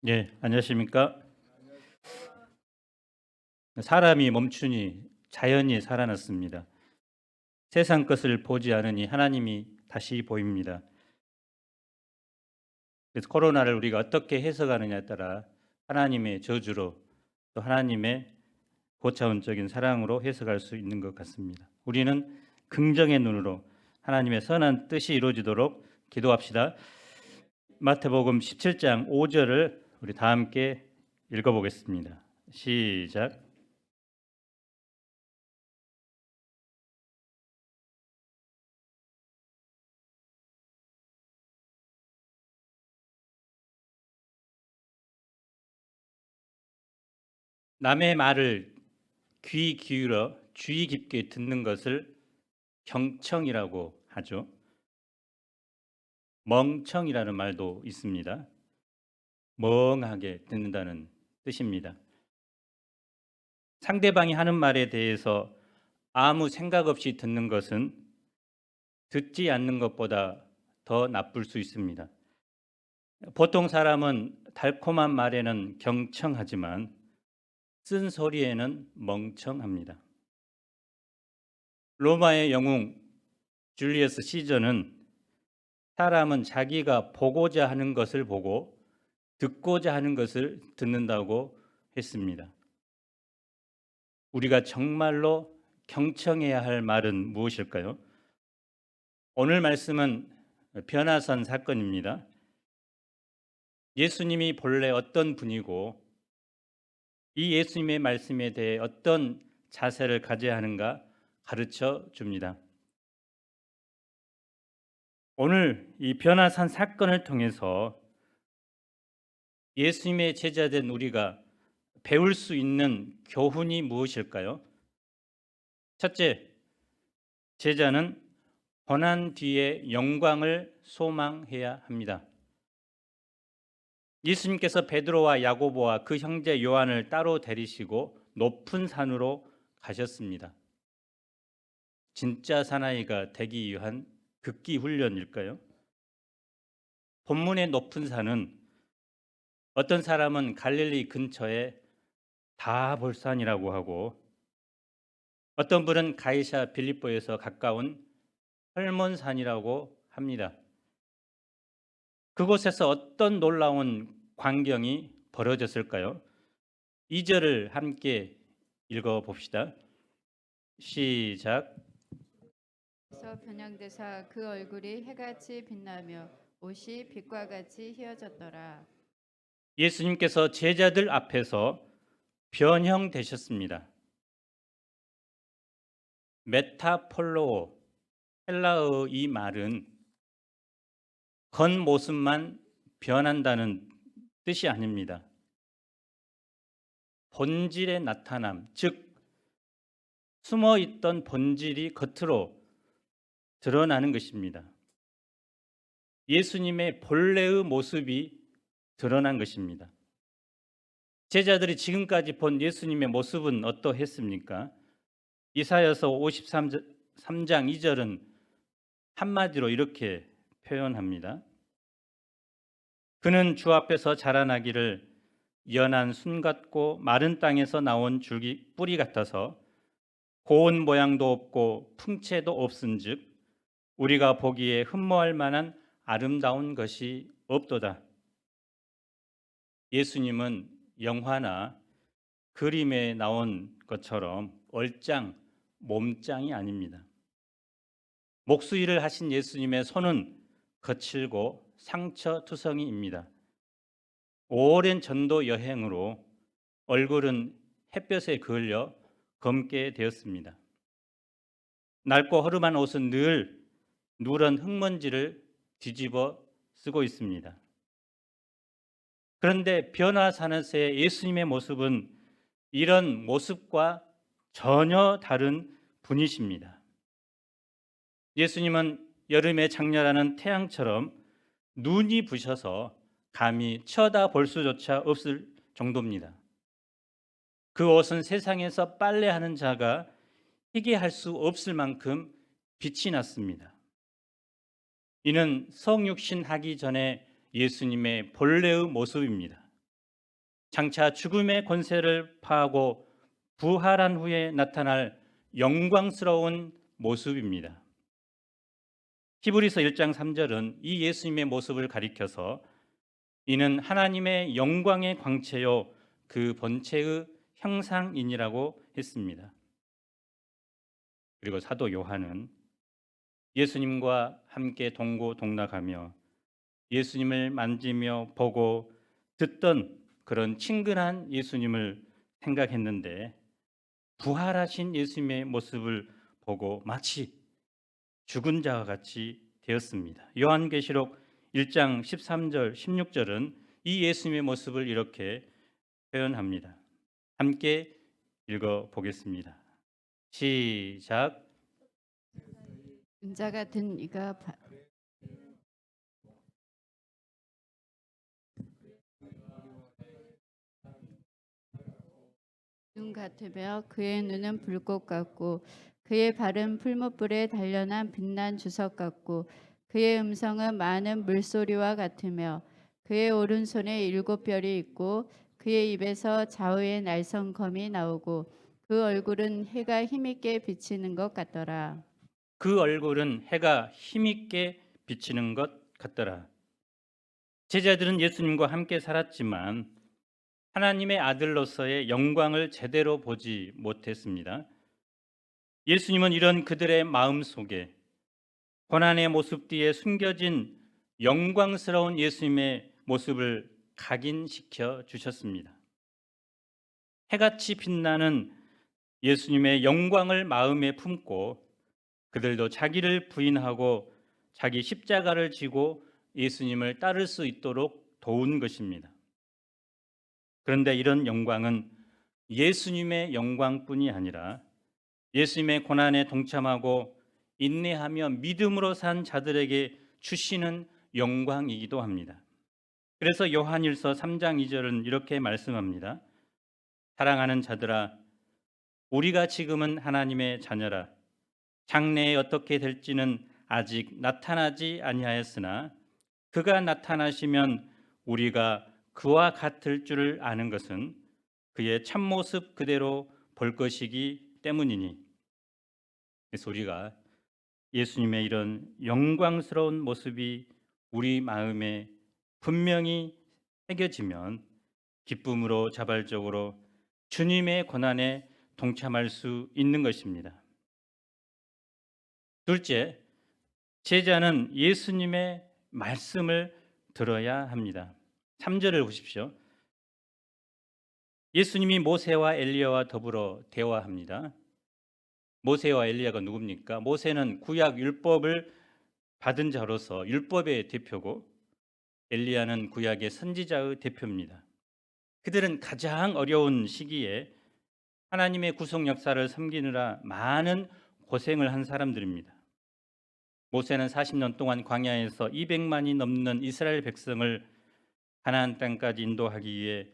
예, 안녕하십니까? 사람이 멈추니 자연이 살아났습니다. 세상 것을 보지 않으니 하나님이 다시 보입니다. 그래서 코로나를 우리가 어떻게 해석하느냐에 따라 하나님의 저주로 또 하나님의 고차원적인 사랑으로 해석할 수 있는 것 같습니다. 우리는 긍정의 눈으로 하나님의 선한 뜻이 이루어지도록 기도합시다. 마태복음 17장 5절을 우리 다 함께 읽어보겠습니다. 시작. 남의 말을 귀 기울여 주의 깊게 듣는 것을 경청이라고 하죠. 멍청이라는 말도 있습니다. 멍하게 듣는다는 뜻입니다. 상대방이 하는 말에 대해서 아무 생각 없이 듣는 것은 듣지 않는 것보다 더 나쁠 수 있습니다. 보통 사람은 달콤한 말에는 경청하지만 쓴소리에는 멍청합니다. 로마의 영웅 줄리어스 시저는 사람은 자기가 보고자 하는 것을 보고 듣고자 하는 것을 듣는다고 했습니다. 우리가 정말로 경청해야 할 말은 무엇일까요? 오늘 말씀은 변화산 사건입니다. 예수님이 본래 어떤 분이고 이 예수님의 말씀에 대해 어떤 자세를 가져야 하는가 가르쳐 줍니다. 오늘 이 변화산 사건을 통해서 예수님의 제자된 우리가 배울 수 있는 교훈이 무엇일까요? 첫째, 제자는 고난 뒤에 영광을 소망해야 합니다. 예수님께서 베드로와 야고보와 그 형제 요한을 따로 데리시고 높은 산으로 가셨습니다. 진짜 사나이가 되기 위한 극기 훈련일까요? 본문의 높은 산은 어떤 사람은 갈릴리 근처에 다볼산이라고 하고 어떤 분은 가이사 빌립보에서 가까운 헐몬산이라고 합니다. 그곳에서 어떤 놀라운 광경이 벌어졌을까요? 2절을 함께 읽어봅시다. 시작. 그래서 변형되사 그 얼굴이 해같이 빛나며 옷이 빛과 같이 휘어졌더라. 예수님께서 제자들 앞에서 변형되셨습니다. 메타폴로 헬라어 이 말은 겉모습만 변한다는 뜻이 아닙니다. 본질의 나타남, 즉 숨어 있던 본질이 겉으로 드러나는 것입니다. 예수님의 본래의 모습이 드러난 것입니다. 제자들이 지금까지 본 예수님의 모습은 어떠했습니까? 이사야서 53장 2절은 한마디로 이렇게 표현합니다. 그는 주 앞에서 자라나기를 연한 순 같고 마른 땅에서 나온 줄기 뿌리 같아서 고운 모양도 없고 풍채도 없은즉 우리가 보기에 흠모할 만한 아름다운 것이 없도다. 예수님은 영화나 그림에 나온 것처럼 얼짱, 몸짱이 아닙니다. 목수일을 하신 예수님의 손은 거칠고 상처투성이입니다. 오랜 전도 여행으로 얼굴은 햇볕에 그을려 검게 되었습니다. 낡고 허름한 옷은 늘 누런 흙먼지를 뒤집어 쓰고 있습니다. 그런데 변화산에서의 예수님의 모습은 이런 모습과 전혀 다른 분이십니다. 예수님은 여름에 장렬하는 태양처럼 눈이 부셔서 감히 쳐다볼 수조차 없을 정도입니다. 그 옷은 세상에서 빨래하는 자가 희게 할 수 없을 만큼 빛이 났습니다. 이는 성육신 하기 전에 예수님의 본래의 모습입니다. 장차 죽음의 권세를 파하고 부활한 후에 나타날 영광스러운 모습입니다. 히브리서 1장 3절은 이 예수님의 모습을 가리켜서 이는 하나님의 영광의 광채요 그 본체의 형상이니라고 했습니다. 그리고 사도 요한은 예수님과 함께 동고동락하며 예수님을 만지며 보고 듣던 그런 친근한 예수님을 생각했는데 부활하신 예수님의 모습을 보고 마치 죽은 자와 같이 되었습니다. 요한계시록 1장 13절 16절은 이 예수님의 모습을 이렇게 표현합니다. 함께 읽어보겠습니다. 시작. 은자 같은 이가 눈 같으며 그의 눈은 불꽃 같고 그의 발은 풀무불에 단련한 빛난 주석 같고 그의 음성은 많은 물소리와 같으며 그의 오른손에 7별이 있고 그의 입에서 좌우에 날성검이 나오고 그 얼굴은 해가 힘있게 비치는 것 같더라. 그 얼굴은 해가 힘있게 비치는 것 같더라. 제자들은 예수님과 함께 살았지만 하나님의 아들로서의 영광을 제대로 보지 못했습니다. 예수님은 이런 그들의 마음 속에 고난의 모습 뒤에 숨겨진 영광스러운 예수님의 모습을 각인시켜 주셨습니다. 해같이 빛나는 예수님의 영광을 마음에 품고 그들도 자기를 부인하고 자기 십자가를 지고 예수님을 따를 수 있도록 도운 것입니다. 그런데 이런 영광은 예수님의 영광뿐이 아니라 예수님의 고난에 동참하고 인내하며 믿음으로 산 자들에게 주시는 영광이기도 합니다. 그래서 요한일서 3장 2절은 이렇게 말씀합니다. 사랑하는 자들아, 우리가 지금은 하나님의 자녀라. 장래에 어떻게 될지는 아직 나타나지 아니하였으나 그가 나타나시면 우리가 그와 같을 줄을 아는 것은 그의 참모습 그대로 볼 것이기 때문이니. 그래서 우리가 예수님의 이런 영광스러운 모습이 우리 마음에 분명히 새겨지면 기쁨으로 자발적으로 주님의 고난에 동참할 수 있는 것입니다. 둘째, 제자는 예수님의 말씀을 들어야 합니다. 3절을 보십시오. 예수님이 모세와 엘리야와 더불어 대화합니다. 모세와 엘리야가 누굽니까? 모세는 구약 율법을 받은 자로서 율법의 대표고 엘리야는 구약의 선지자의 대표입니다. 그들은 가장 어려운 시기에 하나님의 구속 역사를 섬기느라 많은 고생을 한 사람들입니다. 모세는 40년 동안 광야에서 200만이 넘는 이스라엘 백성을 가나안 땅까지 인도하기 위해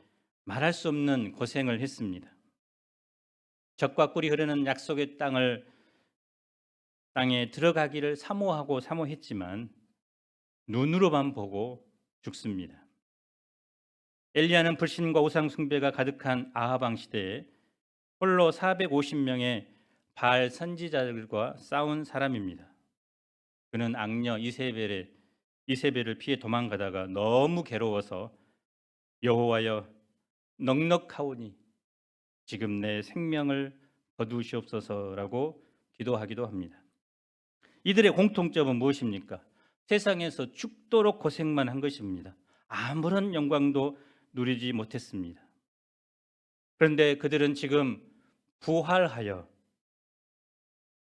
말할 수 없는 고생을 했습니다. 젖과 꿀이 흐르는 약속의 땅에 들어가기를 사모하고 사모했지만 눈으로만 보고 죽습니다. 엘리야는 불신과 우상 숭배가 가득한 아합 왕 시대에 홀로 450명의 바알 선지자들과 싸운 사람입니다. 그는 악녀 이세벨을 피해 도망가다가 너무 괴로워서 여호와여 넉넉하오니 지금 내 생명을 거두시옵소서라고 기도하기도 합니다. 이들의 공통점은 무엇입니까? 세상에서 죽도록 고생만 한 것입니다. 아무런 영광도 누리지 못했습니다. 그런데 그들은 지금 부활하여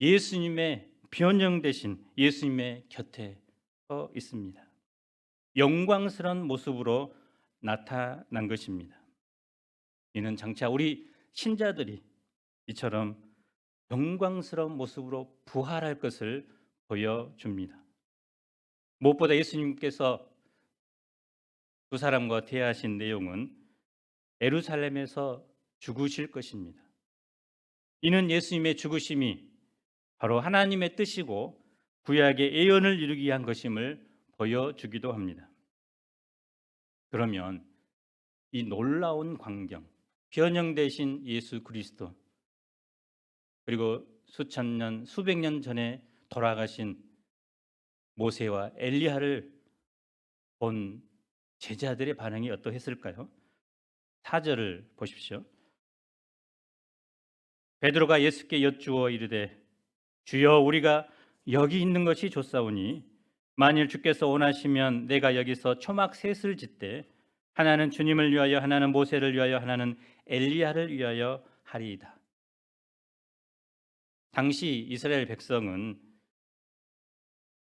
예수님의 변형 되신 예수님의 곁에 서 있습니다. 영광스러운 모습으로 나타난 것입니다. 이는 장차 우리 신자들이 이처럼 영광스러운 모습으로 부활할 것을 보여줍니다. 무엇보다 예수님께서 두 사람과 대화하신 내용은 예루살렘에서 죽으실 것입니다. 이는 예수님의 죽으심이 바로 하나님의 뜻이고 구약의 예언을 이루기 위한 것임을 보여주기도 합니다. 그러면 이 놀라운 광경, 변형되신 예수 그리스도, 그리고 수천 년, 수백 년 전에 돌아가신 모세와 엘리야를 본 제자들의 반응이 어떠했을까요? 4절을 보십시오. 베드로가 예수께 여쭈어 이르되 주여 우리가 여기 있는 것이 좋사오니 만일 주께서 원하시면 내가 여기서 초막 셋을 짓되 하나는 주님을 위하여 하나는 모세를 위하여 하나는 엘리야를 위하여 하리이다. 당시 이스라엘 백성은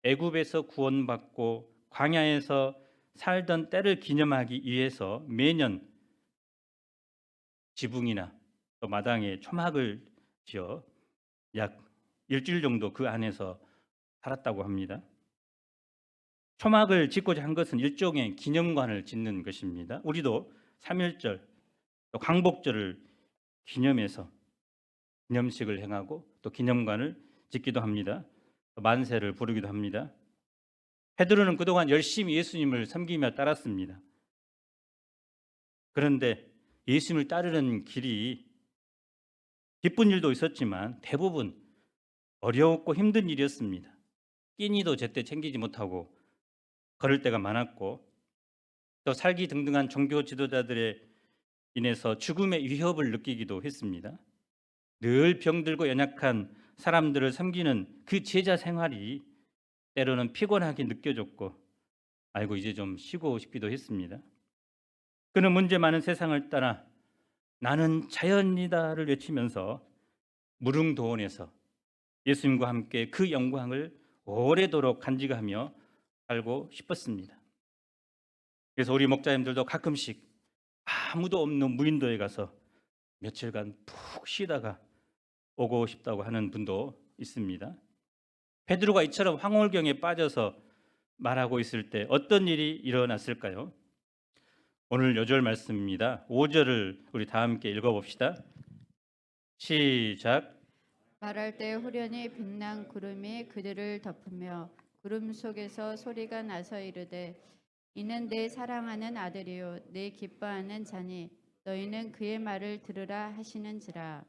애굽에서 구원받고 광야에서 살던 때를 기념하기 위해서 매년 지붕이나 또 마당에 초막을 지어 약 일주일 정도 그 안에서 살았다고 합니다. 초막을 짓고자 한 것은 일종의 기념관을 짓는 것입니다. 우리도 3.1절, 또 광복절을 기념해서 기념식을 행하고 또 기념관을 짓기도 합니다. 만세를 부르기도 합니다. 베드로는 그동안 열심히 예수님을 섬기며 따랐습니다. 그런데 예수님을 따르는 길이 기쁜 일도 있었지만 대부분 어려웠고 힘든 일이었습니다. 끼니도 제때 챙기지 못하고 걸을 때가 많았고 또 살기 등등한 종교 지도자들에 인해서 죽음의 위협을 느끼기도 했습니다. 늘 병들고 연약한 사람들을 섬기는 그 제자 생활이 때로는 피곤하게 느껴졌고 아이고 이제 좀 쉬고 싶기도 했습니다. 그는 문제 많은 세상을 떠나 나는 자연이다를 외치면서 무릉도원에서 예수님과 함께 그 영광을 오래도록 간직하며 살고 싶었습니다. 그래서 우리 목자님들도 가끔씩 아무도 없는 무인도에 가서 며칠간 푹 쉬다가 오고 싶다고 하는 분도 있습니다. 베드로가 이처럼 황홀경에 빠져서 말하고 있을 때 어떤 일이 일어났을까요? 오늘 요절 말씀입니다. 5절을 우리 다 함께 읽어봅시다. 시작. 말할 때 후련히 빛난 구름이 그들을 덮으며 구름 속에서 소리가 나서 이르되 이는 내 사랑하는 아들이요 내 기뻐하는 자니 너희는 그의 말을 들으라 하시는지라.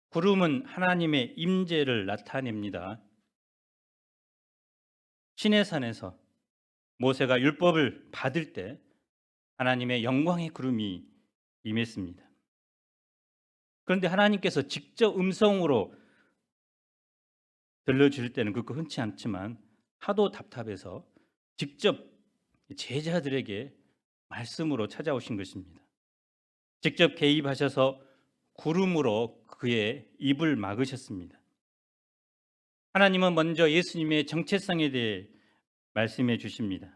구름은 하나님의 임재를 나타냅니다. 시내산에서 모세가 율법을 받을 때 하나님의 영광의 구름이 임했습니다. 그런데 하나님께서 직접 음성으로 들려줄 때는 그거 흔치 않지만 하도 답답해서 직접 제자들에게 말씀으로 찾아오신 것입니다. 직접 개입하셔서 구름으로 그의 입을 막으셨습니다. 하나님은 먼저 예수님의 정체성에 대해 말씀해 주십니다.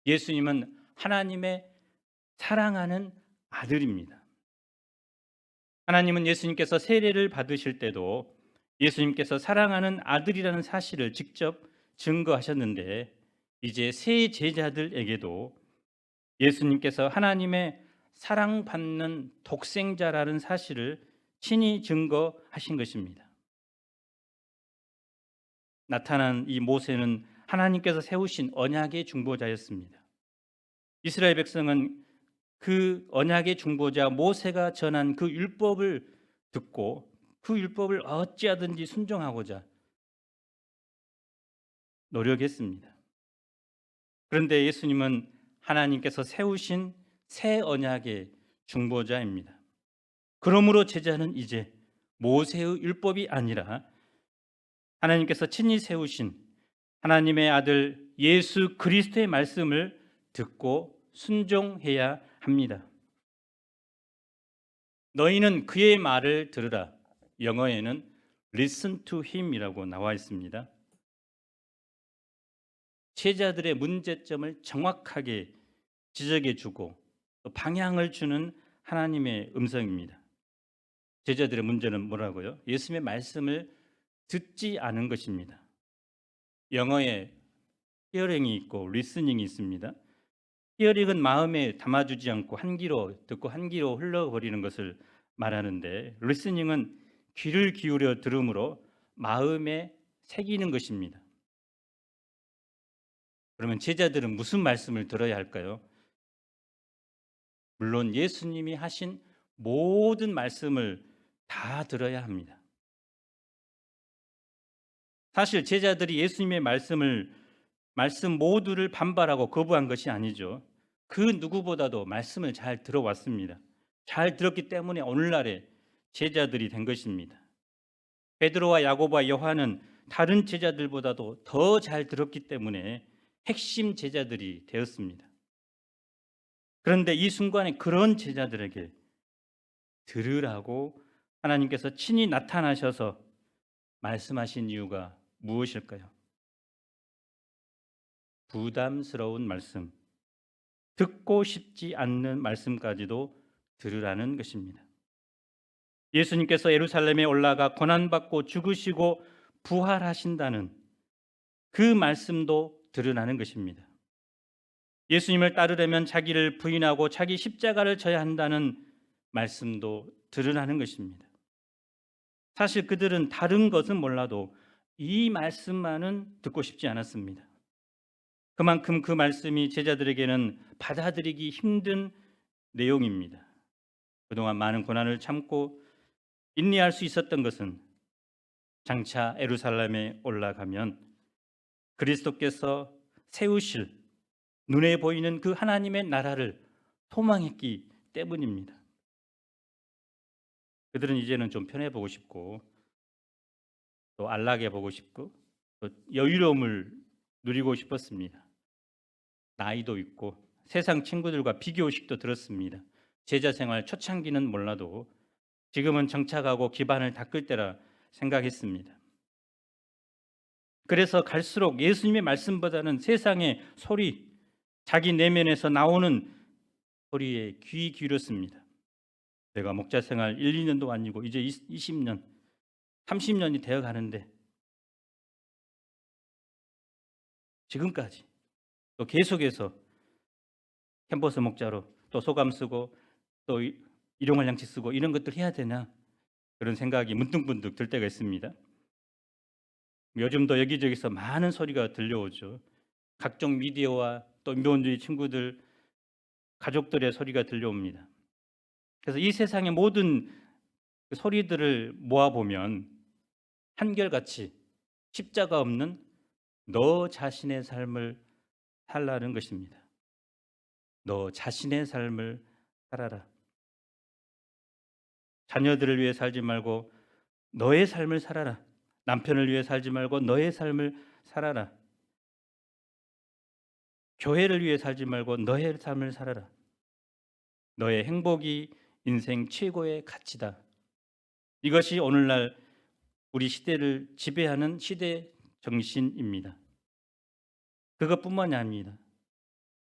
예수님은 하나님의 사랑하는 아들입니다. 하나님은 예수님께서 세례를 받으실 때도 예수님께서 사랑하는 아들이라는 사실을 직접 증거하셨는데 이제 새 제자들에게도 예수님께서 하나님의 사랑받는 독생자라는 사실을 친히 증거하신 것입니다. 나타난 이 모세는 하나님께서 세우신 언약의 중보자였습니다. 이스라엘 백성은 그 언약의 중보자 모세가 전한 그 율법을 듣고 그 율법을 어찌하든지 순종하고자 노력했습니다. 그런데 예수님은 하나님께서 세우신 새 언약의 중보자입니다. 그러므로 제자는 이제 모세의 율법이 아니라 하나님께서 친히 세우신 하나님의 아들 예수 그리스도의 말씀을 듣고 순종해야 합니다. 너희는 그의 말을 들으라. 영어에는 listen to him이라고 나와 있습니다. 제자들의 문제점을 정확하게 지적해 주고 또 방향을 주는 하나님의 음성입니다. 제자들의 문제는 뭐라고요? 예수님의 말씀을 듣지 않은 것입니다. 영어에 히어링이 있고 리스닝이 있습니다. 히어링은 마음에 담아주지 않고 한 귀로 듣고 한 귀로 흘러버리는 것을 말하는데 리스닝은 귀를 기울여 들음으로 마음에 새기는 것입니다. 그러면 제자들은 무슨 말씀을 들어야 할까요? 물론 예수님이 하신 모든 말씀을 다 들어야 합니다. 사실 제자들이 예수님의 말씀 모두를 반발하고 거부한 것이 아니죠. 그 누구보다도 말씀을 잘 들어왔습니다. 잘 들었기 때문에 오늘날의 제자들이 된 것입니다. 베드로와 야고보와 요한은 다른 제자들보다도 더 잘 들었기 때문에 핵심 제자들이 되었습니다. 그런데 이 순간에 그런 제자들에게 들으라고 하나님께서 친히 나타나셔서 말씀하신 이유가 무엇일까요? 부담스러운 말씀, 듣고 싶지 않는 말씀까지도 들으라는 것입니다. 예수님께서 예루살렘에 올라가 고난받고 죽으시고 부활하신다는 그 말씀도 들으라는 것입니다. 예수님을 따르려면 자기를 부인하고 자기 십자가를 져야 한다는 말씀도 들으라는 것입니다. 사실 그들은 다른 것은 몰라도 이 말씀만은 듣고 싶지 않았습니다. 그만큼 그 말씀이 제자들에게는 받아들이기 힘든 내용입니다. 그동안 많은 고난을 참고 인내할 수 있었던 것은 장차 예루살렘에 올라가면 그리스도께서 세우실 눈에 보이는 그 하나님의 나라를 소망했기 때문입니다. 그들은 이제는 좀 편해보고 싶고 또 안락해 보고 싶고 또 여유로움을 누리고 싶었습니다. 나이도 있고 세상 친구들과 비교의식도 들었습니다. 제자 생활 초창기는 몰라도 지금은 정착하고 기반을 닦을 때라 생각했습니다. 그래서 갈수록 예수님의 말씀보다는 세상의 소리, 자기 내면에서 나오는 소리에 귀 기울였습니다. 내가 목자 생활 1, 2년도 아니고 이제 20년, 30년이 되어 가는데 지금까지 또 계속해서 캠퍼스 목자로 또 소감 쓰고 또 일용할 양식 쓰고 이런 것들 해야 되나 그런 생각이 문득문득 들 때가 있습니다. 요즘도 여기저기서 많은 소리가 들려오죠. 각종 미디어와 또 인본주의 친구들, 가족들의 소리가 들려옵니다. 그래서 이 세상의 모든 그 소리들을 모아보면 한결같이 십자가 없는 너 자신의 삶을 살라는 것입니다. 너 자신의 삶을 살아라. 자녀들을 위해 살지 말고 너의 삶을 살아라. 남편을 위해 살지 말고 너의 삶을 살아라. 교회를 위해 살지 말고 너의 삶을 살아라. 너의 행복이 인생 최고의 가치다. 이것이 오늘날 우리 시대를 지배하는 시대 정신입니다. 그것뿐만이 아닙니다.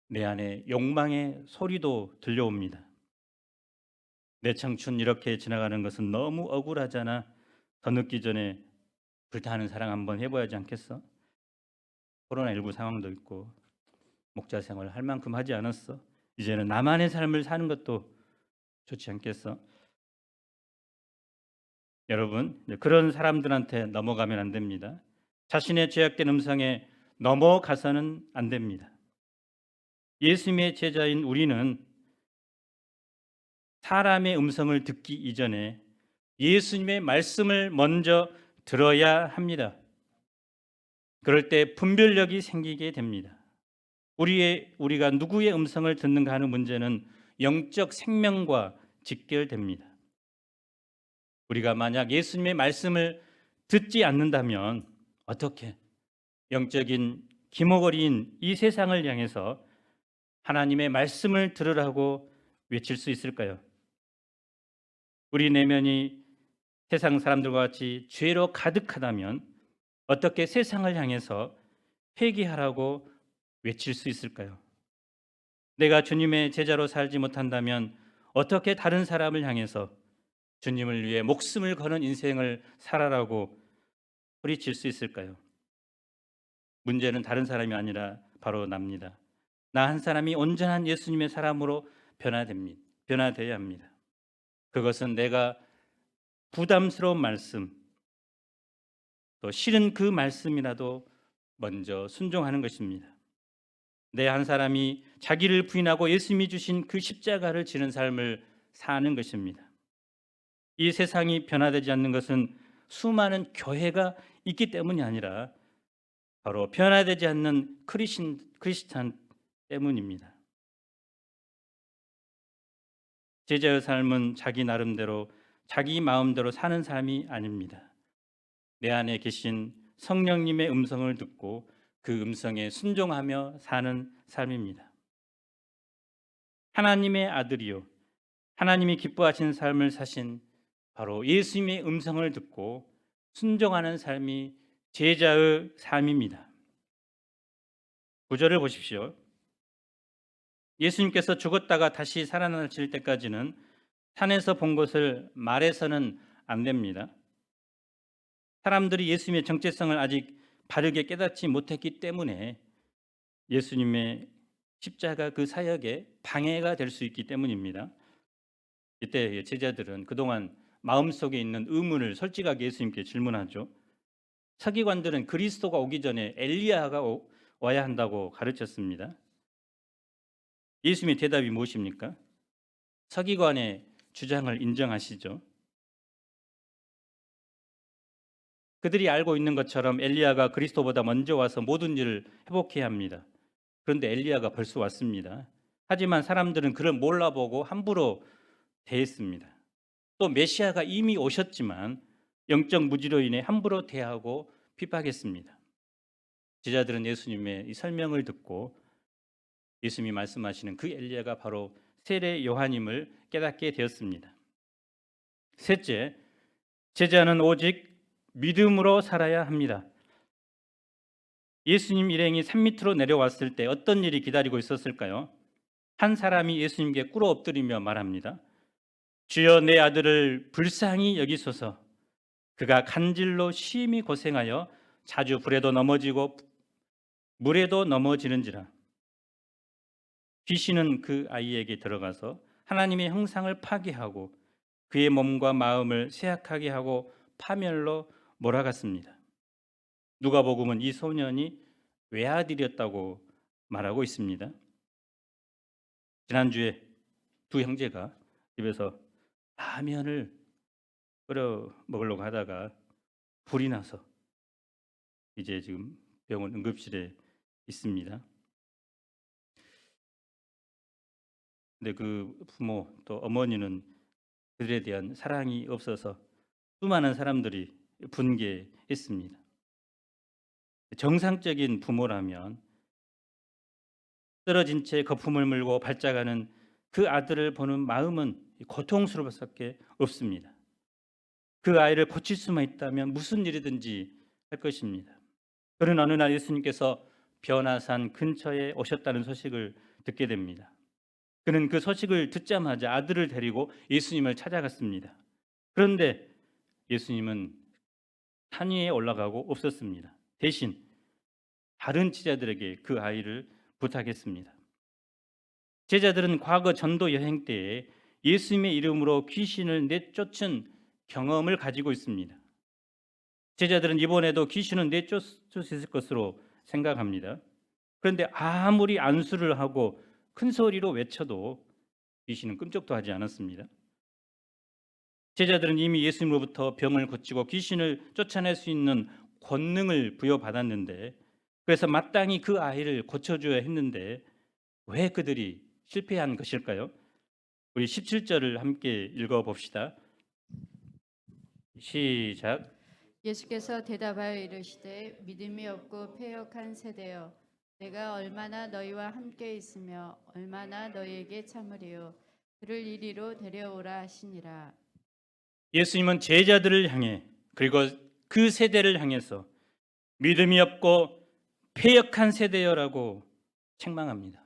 내 안에 욕망의 소리도 들려옵니다. 내 청춘 이렇게 지나가는 것은 너무 억울하잖아. 더 늦기 전에 불타는 사랑 한번 해봐야 하지 않겠어? 코로나19 상황도 있고 목자 생활 할 만큼 하지 않았어? 이제는 나만의 삶을 사는 것도 좋지 않겠어? 여러분, 그런 사람들한테 넘어가면 안 됩니다. 자신의 죄악된 음성에 넘어가서는 안 됩니다. 예수님의 제자인 우리는 사람의 음성을 듣기 이전에 예수님의 말씀을 먼저 들어야 합니다. 그럴 때 분별력이 생기게 됩니다. 우리가 누구의 음성을 듣는가 하는 문제는 영적 생명과 직결됩니다. 우리가 만약 예수님의 말씀을 듣지 않는다면 어떻게 영적인 기모거리인 이 세상을 향해서 하나님의 말씀을 들으라고 외칠 수 있을까요? 우리 내면이 세상 사람들과 같이 죄로 가득하다면 어떻게 세상을 향해서 회개하라고 외칠 수 있을까요? 내가 주님의 제자로 살지 못한다면 어떻게 다른 사람을 향해서 주님을 위해 목숨을 거는 인생을 살아라고 소리칠 수 있을까요? 문제는 다른 사람이 아니라 바로 납니다. 나 한 사람이 온전한 예수님의 사람으로 변화되어야 합니다. 그것은 내가 부담스러운 말씀, 또 싫은 그 말씀이라도 먼저 순종하는 것입니다. 내 한 사람이 자기를 부인하고 예수님이 주신 그 십자가를 지는 삶을 사는 것입니다. 이 세상이 변화되지 않는 것은 수많은 교회가 있기 때문이 아니라 바로 변화되지 않는 크리스찬 때문입니다. 제자의 삶은 자기 나름대로 자기 마음대로 사는 삶이 아닙니다. 내 안에 계신 성령님의 음성을 듣고 그 음성에 순종하며 사는 삶입니다. 하나님의 아들이요 하나님이 기뻐하시는 삶을 사신 바로 예수님의 음성을 듣고 순종하는 삶이 제자의 삶입니다. 9절을 보십시오. 예수님께서 죽었다가 다시 살아나실 때까지는 산에서 본 것을 말해서는 안 됩니다. 사람들이 예수님의 정체성을 아직 바르게 깨닫지 못했기 때문에 예수님의 십자가 그 사역에 방해가 될 수 있기 때문입니다. 이때 제자들은 그동안 마음속에 있는 의문을 솔직하게 예수님께 질문하죠. 서기관들은 그리스도가 오기 전에 엘리야가 와야 한다고 가르쳤습니다. 예수님의 대답이 무엇입니까? 서기관의 주장을 인정하시죠. 그들이 알고 있는 것처럼 엘리야가 그리스도보다 먼저 와서 모든 일을 회복해야 합니다. 그런데 엘리야가 벌써 왔습니다. 하지만 사람들은 그를 몰라보고 함부로 대했습니다. 또 메시아가 이미 오셨지만 영적 무지로 인해 함부로 대하고 핍박했습니다. 제자들은 예수님의 이 설명을 듣고 예수님이 말씀하시는 그 엘리야가 바로 세례 요한임을 깨닫게 되었습니다. 셋째, 제자는 오직 믿음으로 살아야 합니다. 예수님 일행이 산 밑으로 내려왔을 때 어떤 일이 기다리고 있었을까요? 한 사람이 예수님께 꿇어 엎드리며 말합니다. 주여 내 아들을 불쌍히 여기소서. 그가 간질로 심히 고생하여 자주 불에도 넘어지고 물에도 넘어지는지라. 귀신은 그 아이에게 들어가서 하나님의 형상을 파괴하고 그의 몸과 마음을 쇠약하게 하고 파멸로 몰아갔습니다. 누가복음은 이 소년이 외아들이었다고 말하고 있습니다. 지난주에 두 형제가 집에서 라면을 끓여 먹으려고 하다가 불이 나서 이제 지금 병원 응급실에 있습니다. 근데 그 부모 또 어머니는 그들에 대한 사랑이 없어서 수많은 사람들이 분개했습니다. 정상적인 부모라면 쓰러진 채 거품을 물고 발작하는 그 아들을 보는 마음은 고통스러울 수밖에 없습니다. 그 아이를 고칠 수만 있다면 무슨 일이든지 할 것입니다. 그런 어느 날 예수님께서 변화산 근처에 오셨다는 소식을 듣게 됩니다. 그는 그 소식을 듣자마자 아들을 데리고 예수님을 찾아갔습니다. 그런데 예수님은 산 위에 올라가고 없었습니다. 대신 다른 제자들에게 그 아이를 부탁했습니다. 제자들은 과거 전도 여행 때에 예수님의 이름으로 귀신을 내쫓은 경험을 가지고 있습니다. 제자들은 이번에도 귀신을 내쫓을 수 있을 것으로 생각합니다. 그런데 아무리 안수를 하고 큰 소리로 외쳐도 귀신은 끔찍도 하지 않았습니다. 제자들은 이미 예수님으로부터 병을 고치고 귀신을 쫓아낼 수 있는 권능을 부여받았는데 그래서 마땅히 그 아이를 고쳐줘야 했는데 왜 그들이 실패한 것일까요? 우리 17절을 함께 읽어봅시다. 시작. 예수께서 대답하여 이르시되 믿음이 없고 패역한 세대여 내가 얼마나 너희와 함께 있으며 얼마나 너희에게 참으리요 그를 이리로 데려오라 하시니라. 예수님은 제자들을 향해 그리고 그 세대를 향해서 믿음이 없고 패역한 세대여라고 책망합니다.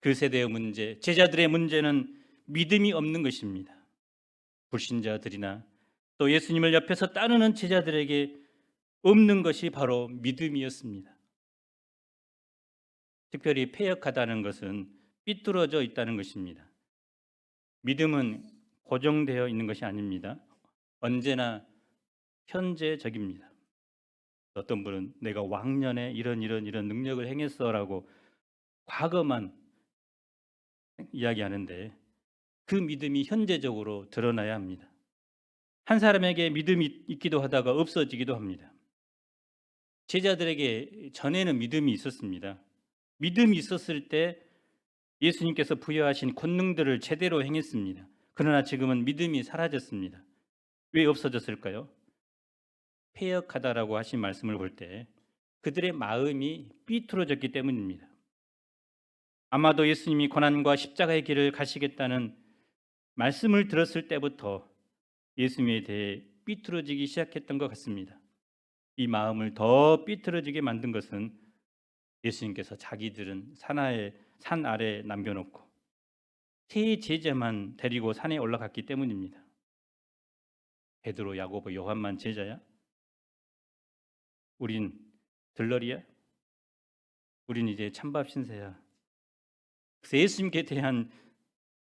그 세대의 문제, 제자들의 문제는 믿음이 없는 것입니다. 불신자들이나 또 예수님을 옆에서 따르는 제자들에게 없는 것이 바로 믿음이었습니다. 특별히 패역하다는 것은 삐뚤어져 있다는 것입니다. 믿음은 고정되어 있는 것이 아닙니다. 언제나 현재적입니다. 어떤 분은 내가 왕년에 이런 능력을 행했어라고 과거만 이야기하는데 그 믿음이 현재적으로 드러나야 합니다. 한 사람에게 믿음이 있기도 하다가 없어지기도 합니다. 제자들에게 전에는 믿음이 있었습니다. 믿음이 있었을 때 예수님께서 부여하신 권능들을 제대로 행했습니다. 그러나 지금은 믿음이 사라졌습니다. 왜 없어졌을까요? 패역하다라고 하신 말씀을 볼 때 그들의 마음이 삐뚤어졌기 때문입니다. 아마도 예수님이 고난과 십자가의 길을 가시겠다는 말씀을 들었을 때부터 예수님에 대해 삐뚤어지기 시작했던 것 같습니다. 이 마음을 더 삐뚤어지게 만든 것은 예수님께서 자기들은 산 아래에 남겨놓고 세 제자만 데리고 산에 올라갔기 때문입니다. 베드로, 야고보, 요한만 제자야? 우린 들러리야? 우린 이제 찬밥 신세야. 그래서 예수님께 대한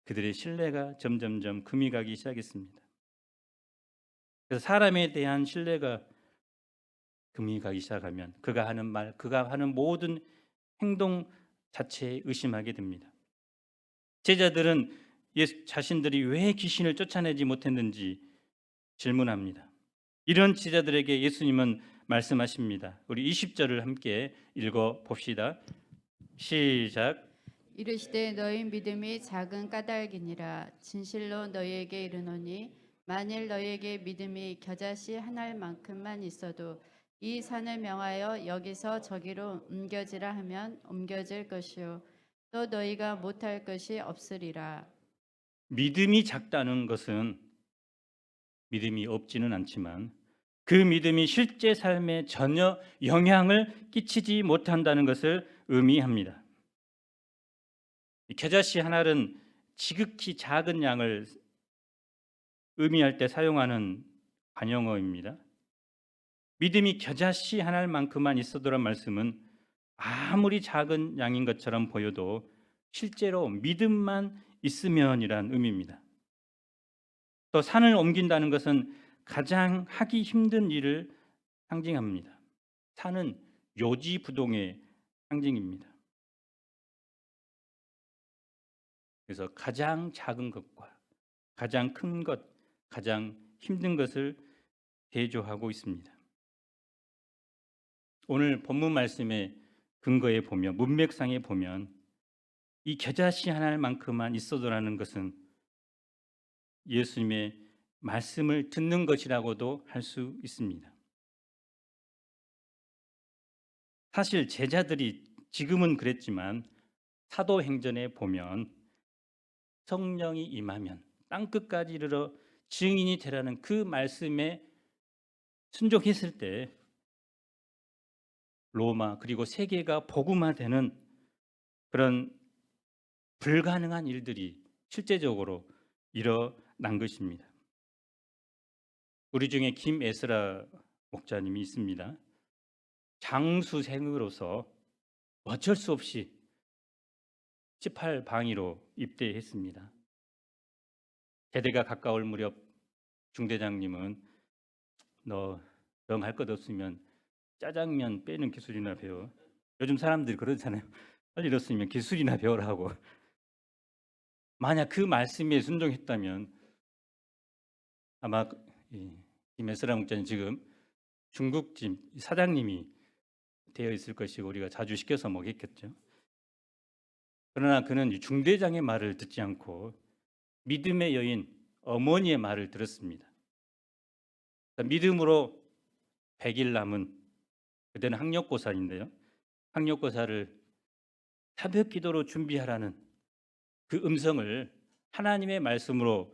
그들의 신뢰가 점점점 금이 가기 시작했습니다. 그래서 사람에 대한 신뢰가 금이 가기 시작하면 그가 하는 말, 그가 하는 모든 행동 자체에 의심하게 됩니다. 제자들은 자신들이 왜 귀신을 쫓아내지 못했는지 질문합니다. 이런 제자들에게 예수님은 말씀하십니다. 우리 20절을 함께 읽어 봅시다. 시작. 이르시되 너희 믿음이 작은 까닭이니라. 진실로 너희에게 이르노니 만일 너희에게 믿음이 겨자씨 한 알만큼만 있어도 이 산을 명하여 여기서 저기로 옮겨지라 하면 옮겨질 것이요 또 너희가 못할 것이 없으리라. 믿음이 작다는 것은 믿음이 없지는 않지만 그 믿음이 실제 삶에 전혀 영향을 끼치지 못한다는 것을 의미합니다. 겨자씨 한 알은 지극히 작은 양을 의미할 때 사용하는 관용어입니다. 믿음이 겨자씨 한 알만큼만 있어도란 말씀은 아무리 작은 양인 것처럼 보여도 실제로 믿음만 있으면이란 의미입니다. 또 산을 옮긴다는 것은 가장 하기 힘든 일을 상징합니다. 산은 요지부동의 상징입니다. 그래서 가장 작은 것과 가장 큰 것, 가장 힘든 것을 대조하고 있습니다. 오늘 본문 말씀의 근거에 보면 문맥상에 보면 이 겨자씨 하나만큼만 있어도라는 것은 예수님의 말씀을 듣는 것이라고도 할 수 있습니다. 사실 제자들이 지금은 그랬지만 사도행전에 보면 성령이 임하면 땅끝까지 이르러 증인이 되라는 그 말씀에 순종했을 때 로마 그리고 세계가 복음화되는 그런 불가능한 일들이 실제적으로 일어난 것입니다. 우리 중에 김에스라 목사님이 있습니다. 장수생으로서 어쩔 수 없이 18방위로 입대했습니다. 제대가 가까울 무렵 중대장님은 너 영 할 것 없으면 짜장면 빼는 기술이나 배워. 요즘 사람들이 그러잖아요. 빨리 이렇으면 기술이나 배워라 하고. 만약 그 말씀에 순종했다면 아마 김에스라 목사님 지금 중국집 사장님이 되어 있을 것이고 우리가 자주 시켜서 먹였겠죠. 그러나 그는 중대장의 말을 듣지 않고 믿음의 여인 어머니의 말을 들었습니다. 믿음으로 100일 남은 그때는 학력고사인데요. 학력고사를 새벽 기도로 준비하라는 그 음성을 하나님의 말씀으로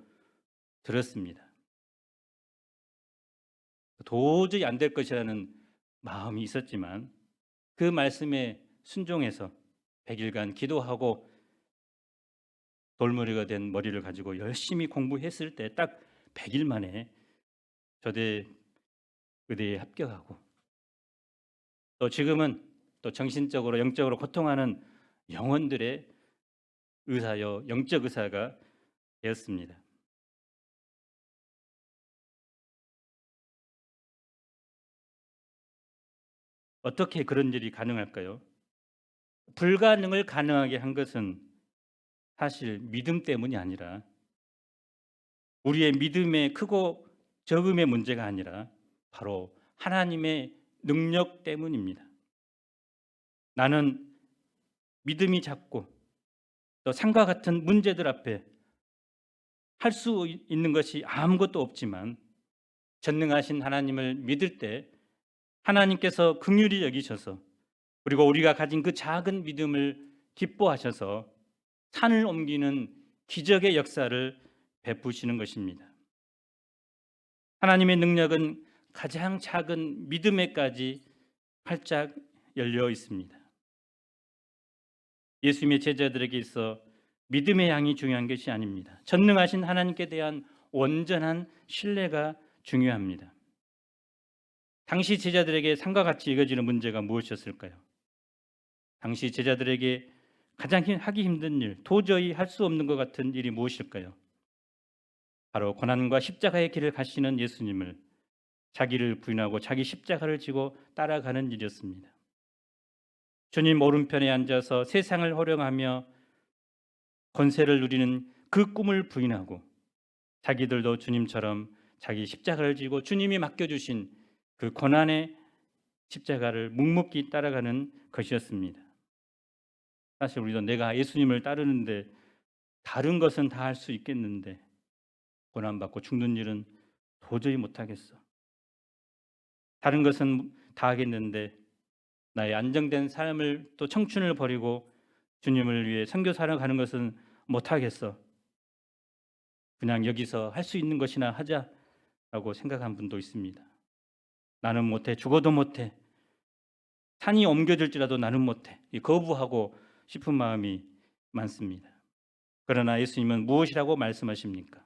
들었습니다. 도저히 안 될 것이라는 마음이 있었지만 그 말씀에 순종해서 100일간 기도하고 돌머리가 된 머리를 가지고 열심히 공부했을 때 딱 100일 만에 저대 의대에 합격하고 또 지금은 또 정신적으로 영적으로 고통하는 영혼들의 의사요 영적 의사가 되었습니다. 어떻게 그런 일이 가능할까요? 불가능을 가능하게 한 것은 사실 믿음 때문이 아니라 우리의 믿음의 크고 적음의 문제가 아니라 바로 하나님의 능력 때문입니다. 나는 믿음이 작고 또 산과 같은 문제들 앞에 할 수 있는 것이 아무것도 없지만 전능하신 하나님을 믿을 때 하나님께서 긍휼히 여기셔서 그리고 우리가 가진 그 작은 믿음을 기뻐하셔서 산을 옮기는 기적의 역사를 베푸시는 것입니다. 하나님의 능력은 가장 작은 믿음에까지 활짝 열려 있습니다. 예수님의 제자들에게 있어 믿음의 양이 중요한 것이 아닙니다. 전능하신 하나님께 대한 온전한 신뢰가 중요합니다. 당시 제자들에게 산과 같이 이어지는 문제가 무엇이었을까요? 당시 제자들에게 가장 하기 힘든 일, 도저히 할 수 없는 것 같은 일이 무엇일까요? 바로 고난과 십자가의 길을 가시는 예수님을 자기를 부인하고 자기 십자가를 지고 따라가는 일이었습니다. 주님 오른편에 앉아서 세상을 호령하며 권세를 누리는 그 꿈을 부인하고 자기들도 주님처럼 자기 십자가를 지고 주님이 맡겨주신 그 고난의 십자가를 묵묵히 따라가는 것이었습니다. 사실 우리도 내가 예수님을 따르는데 다른 것은 다 할 수 있겠는데 고난받고 죽는 일은 도저히 못하겠어. 다른 것은 다 하겠는데 나의 안정된 삶을 또 청춘을 버리고 주님을 위해 선교사로 가는 것은 못하겠어. 그냥 여기서 할 수 있는 것이나 하자라고 생각한 분도 있습니다. 나는 못해. 죽어도 못해. 산이 옮겨질지라도 나는 못해. 거부하고 싶은 마음이 많습니다. 그러나 예수님은 무엇이라고 말씀하십니까?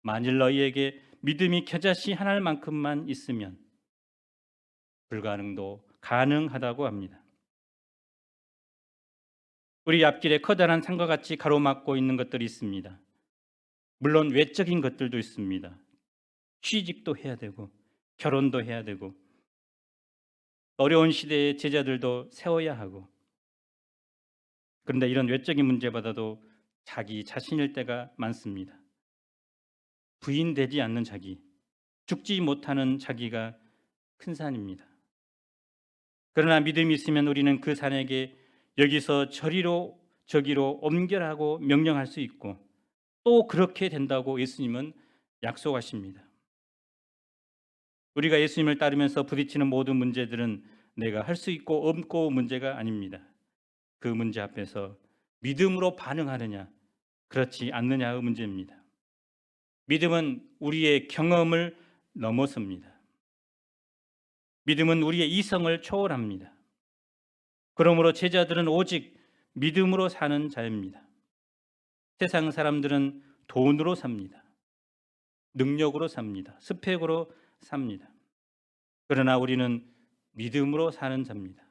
만일 너희에게 믿음이 겨자씨 하나만큼만 있으면 불가능도 가능하다고 합니다. 우리 앞길에 커다란 산과 같이 가로막고 있는 것들이 있습니다. 물론 외적인 것들도 있습니다. 취직도 해야 되고 결혼도 해야 되고 어려운 시대의 제자들도 세워야 하고 그런데 이런 외적인 문제보다도 자기 자신일 때가 많습니다. 부인되지 않는 자기, 죽지 못하는 자기가 큰 산입니다. 그러나 믿음이 있으면 우리는 그 산에게 여기서 저리로 저기로 옮겨라고 명령할 수 있고 또 그렇게 된다고 예수님은 약속하십니다. 우리가 예수님을 따르면서 부딪히는 모든 문제들은 내가 할 수 있고 없고 문제가 아닙니다. 그 문제 앞에서 믿음으로 반응하느냐 그렇지 않느냐의 문제입니다. 믿음은 우리의 경험을 넘어섭니다. 믿음은 우리의 이성을 초월합니다. 그러므로 제자들은 오직 믿음으로 사는 자입니다. 세상 사람들은 돈으로 삽니다. 능력으로 삽니다. 스펙으로 삽니다. 그러나 우리는 믿음으로 사는 자입니다.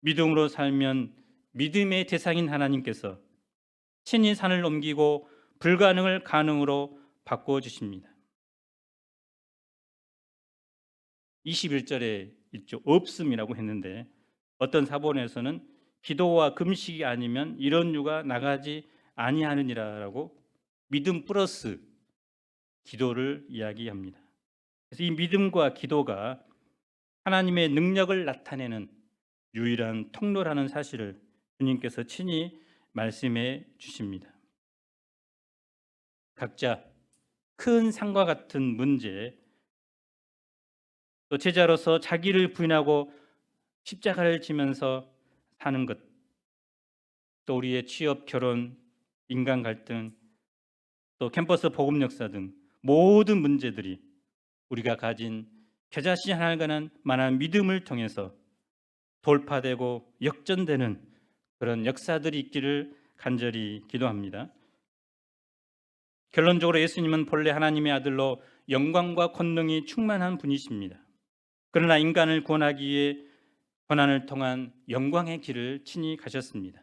믿음으로 살면 믿음의 대상인 하나님께서 친히 산을 옮기고 불가능을 가능으로 바꾸어 주십니다. 21절에 있죠. 없음이라고 했는데 어떤 사본에서는 기도와 금식이 아니면 이런 유가 나가지 아니하느니라라고 믿음 플러스 기도를 이야기합니다. 그래서 이 믿음과 기도가 하나님의 능력을 나타내는 유일한 통로라는 사실을 주님께서 친히 말씀해 주십니다. 각자 큰 산과 같은 문제, 또 제자로서 자기를 부인하고 십자가를 지면서 사는 것, 또 우리의 취업, 결혼, 인간 갈등, 또 캠퍼스 복음 역사 등 모든 문제들이 우리가 가진 겨자씨 하나가 만한 믿음을 통해서 돌파되고 역전되는 그런 역사들이 있기를 간절히 기도합니다. 결론적으로 예수님은 본래 하나님의 아들로 영광과 권능이 충만한 분이십니다. 그러나 인간을 구원하기 위해 고난을 통한 영광의 길을 친히 가셨습니다.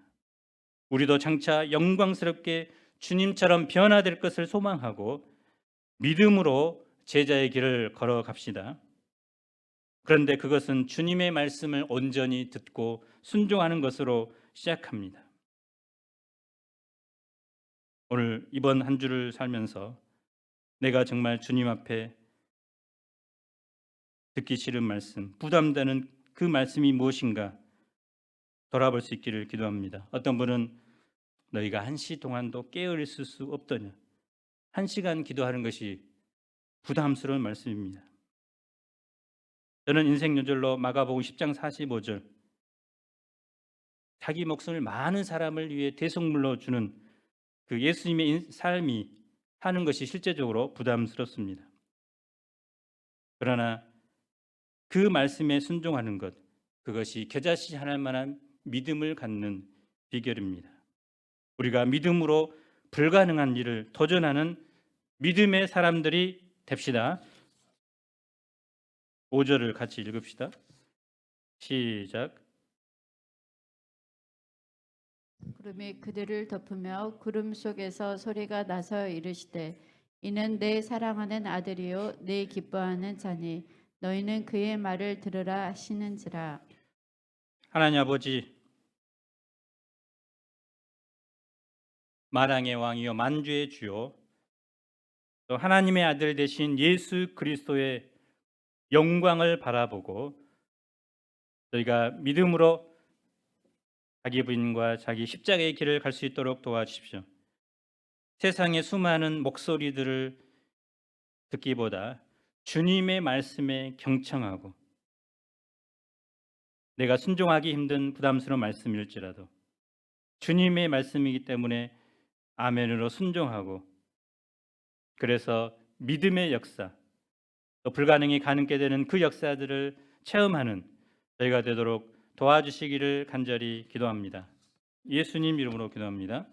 우리도 장차 영광스럽게 주님처럼 변화될 것을 소망하고 믿음으로 제자의 길을 걸어갑시다. 그런데 그것은 주님의 말씀을 온전히 듣고 순종하는 것으로 시작합니다. 오늘 이번 한 주를 살면서 내가 정말 주님 앞에 듣기 싫은 말씀, 부담되는 그 말씀이 무엇인가 돌아볼 수 있기를 기도합니다. 어떤 분은 너희가 1시 동안도 깨어 있을 수 없더냐. 1시간 기도하는 것이 부담스러운 말씀입니다. 저는 인생 요절로 마가복음 10장 45절 자기 목숨을 많은 사람을 위해 대속물로 주는 그 예수님의 삶이 하는 것이 실제적으로 부담스럽습니다. 그러나 그 말씀에 순종하는 것, 그것이 겨자씨 하나만한 믿음을 갖는 비결입니다. 우리가 믿음으로 불가능한 일을 도전하는 믿음의 사람들이 됩시다. 5절을 같이 읽읍시다. 시작. 구름이 그들을 덮으며 구름 속에서 소리가 나서 이르시되 이는 내 사랑하는 아들이요 내 기뻐하는 자니 너희는 그의 말을 들으라 하시는지라. 하나님 아버지, 만왕의 왕이요 만주의 주요 또 하나님의 아들 되신 예수 그리스도의 영광을 바라보고 저희가 믿음으로 자기 부인과 자기 십자가의 길을 갈 수 있도록 도와주십시오. 세상의 수많은 목소리들을 듣기보다 주님의 말씀에 경청하고 내가 순종하기 힘든 부담스러운 말씀일지라도 주님의 말씀이기 때문에 아멘으로 순종하고 그래서 믿음의 역사 또 불가능이 가능케 되는 그 역사들을 체험하는 저희가 되도록 도와주시기를 간절히 기도합니다. 예수님 이름으로 기도합니다.